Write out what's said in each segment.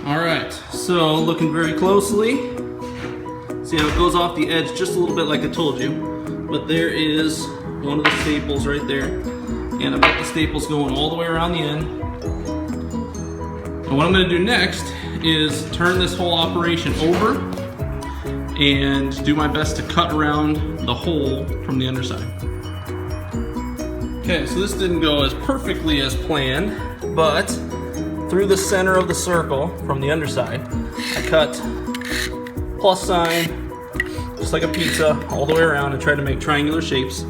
All right, so looking very closely, see how it goes off the edge just a little bit like I told you, but there is one of the staples right there, and I've got the staples going all the way around the end. And what I'm gonna do next is turn this whole operation over and do my best to cut around the hole from the underside. Okay, so this didn't go as perfectly as planned, but through the center of the circle from the underside, I cut plus sign, just like a pizza, all the way around and try to make triangular shapes.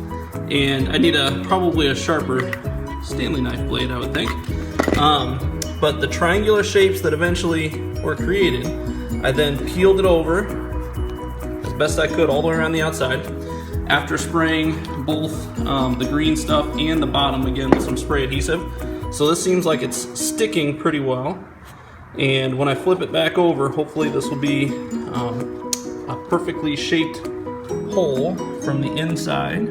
And I need probably a sharper Stanley knife blade, I would think. But the triangular shapes that eventually were created, I then peeled it over as best I could all the way around the outside after spraying both the green stuff and the bottom again with some spray adhesive. So this seems like it's sticking pretty well. And when I flip it back over, hopefully this will be a perfectly shaped hole from the inside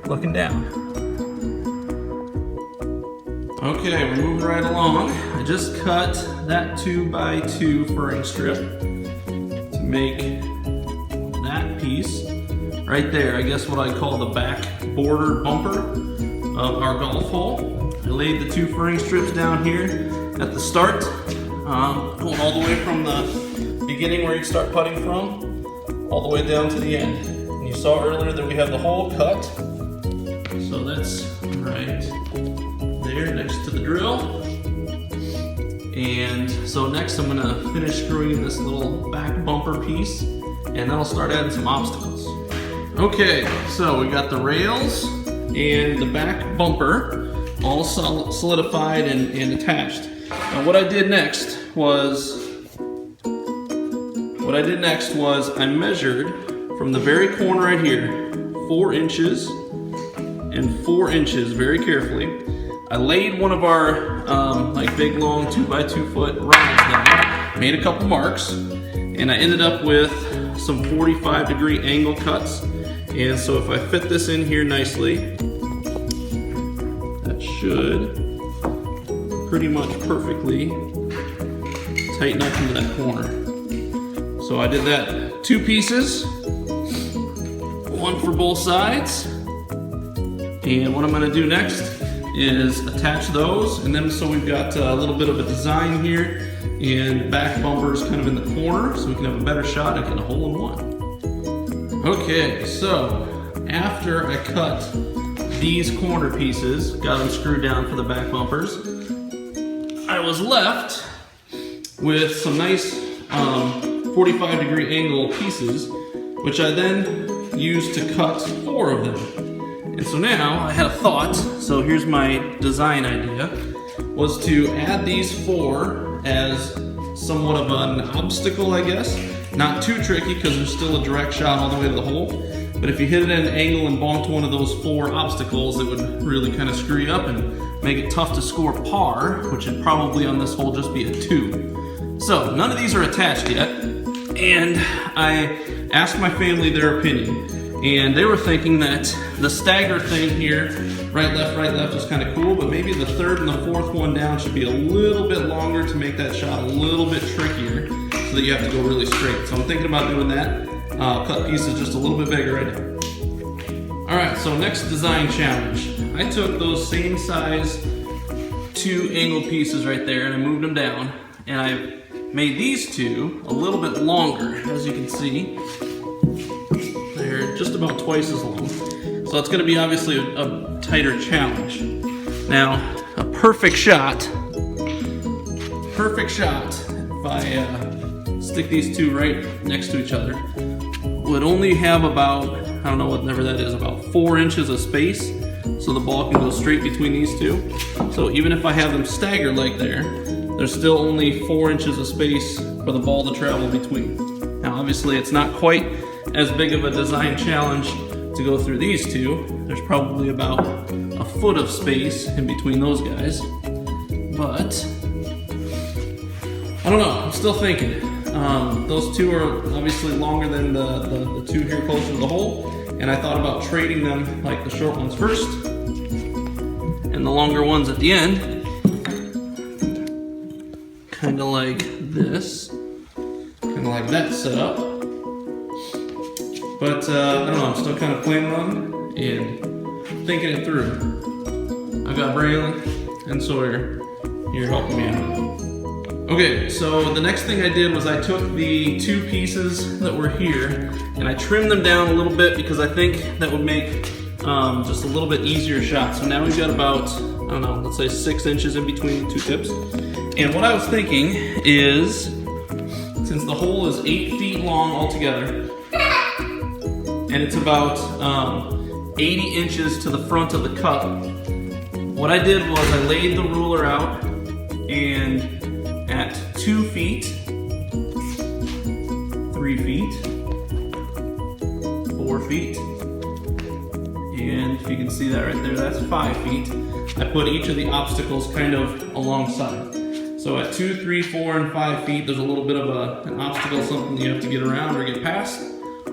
looking down. Okay, we're moving right along. I just cut that 2x2 furring strip to make that piece right there. I guess what I call the back border bumper of our golf hole. I laid the 2 furring strips down here at the start, going all the way from the beginning where you start putting from, all the way down to the end. And you saw earlier that we have the hole cut, so that's right there next to the drill. And so next I'm gonna finish screwing in this little back bumper piece, and then I'll start adding some obstacles. Okay, so we got the rails and the back bumper all solidified and attached. Now what I did next was I measured from the very corner right here 4 inches and 4 inches very carefully. I laid one of our like big long 2x2 foot rods down, made a couple marks, and I ended up with some 45-degree angle cuts. And so if I fit this in here nicely, that should pretty much perfectly tighten up into that corner. So I did that 2 pieces, 1 for both sides. And what I'm gonna do next is attach those, and then so we've got a little bit of a design here, and back bumpers kind of in the corner, so we can have a better shot at getting a hole in one. Okay, so after I cut these corner pieces, got them screwed down for the back bumpers, I was left with some nice 45-degree angle pieces, which I then used to cut 4 of them. And so now I had a thought, so here's my design idea, was to add these 4 as somewhat of an obstacle, I guess. Not too tricky because there's still a direct shot all the way to the hole. But if you hit it at an angle and bonked one of those 4 obstacles, it would really kind of screw you up and make it tough to score par, which would probably on this hole just be a 2. So none of these are attached yet. And I asked my family their opinion. And they were thinking that the stagger thing here, right, left is kind of cool, but maybe the 3rd and the 4th one down should be a little bit longer to make that shot a little bit trickier, so that you have to go really straight. So I'm thinking about doing that. Cut pieces just a little bit bigger right now. All right, so next design challenge. I took those same size 2 angle pieces right there and I moved them down, and I made these 2 a little bit longer. As you can see, they're just about twice as long. So it's gonna be obviously a tighter challenge. Now, a perfect shot, if I stick these 2 right next to each other, would only have about, I don't know whatever that is, about 4 inches of space. So the ball can go straight between these 2. So even if I have them staggered like there, there's still only 4 inches of space for the ball to travel between. Now obviously it's not quite as big of a design challenge to go through these 2. There's probably about a foot of space in between those guys. But, I don't know, I'm still thinking. Those 2 are obviously longer than the 2 here closer to the hole, and I thought about trading them, like the short ones first, and the longer ones at the end. kind of like this, kind of like that setup. But I don't know, I'm still kind of playing around and thinking it through. I've got Braylon and Sawyer here helping me out. Okay, so the next thing I did was I took the 2 pieces that were here and I trimmed them down a little bit because I think that would make just a little bit easier shot. So now we've got about, I don't know, let's say 6 inches in between the 2 tips. And what I was thinking is, since the hole is 8 feet long altogether, and it's about 80 inches to the front of the cup, what I did was I laid the ruler out, and at 2 feet, 3 feet, 4 feet, and if you can see that right there, that's 5 feet. I put each of the obstacles kind of alongside. So at 2, 3, 4, and 5 feet, there's a little bit of an obstacle, something you have to get around or get past,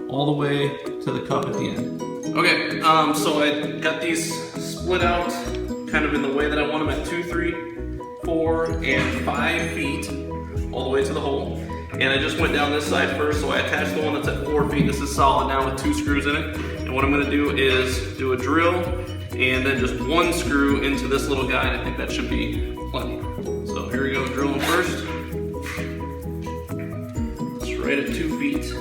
all the way to the cup at the end. Okay, so I got these split out kind of in the way that I want them at 2, 3, 4, and 5 feet, all the way to the hole. And I just went down this side first, so I attached the one that's at 4 feet. This is solid now with 2 screws in it. And what I'm gonna do is do a drill and then just 1 screw into this little guy, and I think that should be plenty. So here we go, drilling first. It's right at 2 feet.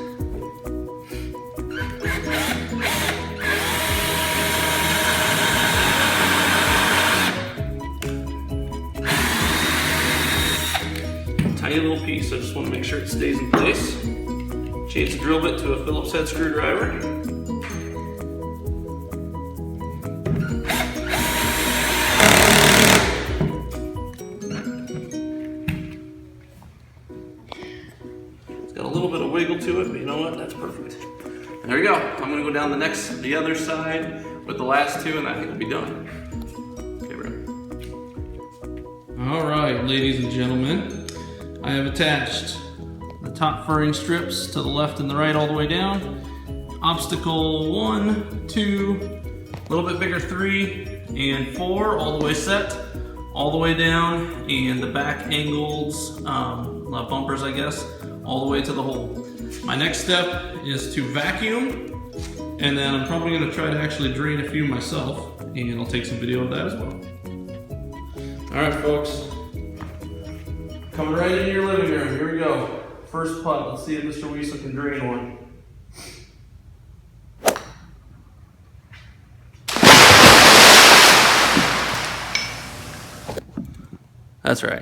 Tiny little piece, I just want to make sure it stays in place. Change the drill bit to a Phillips head screwdriver. It's got a little bit of wiggle to it, but you know what? That's perfect. And there you go. I'm going to go down the other side with the last 2, and I think we'll be done. Okay, bro. All right, ladies and gentlemen. I have attached the top furring strips to the left and the right all the way down. Obstacle 1, 2, a little bit bigger 3, and 4 all the way set, all the way down, and the back angles, bumpers I guess, all the way to the hole. My next step is to vacuum, and then I'm probably going to try to actually drain a few myself, and I'll take some video of that as well. Alright folks. Coming right into your living room, here we go. First putt, let's see if Mr. Wiesel can drain one. That's right.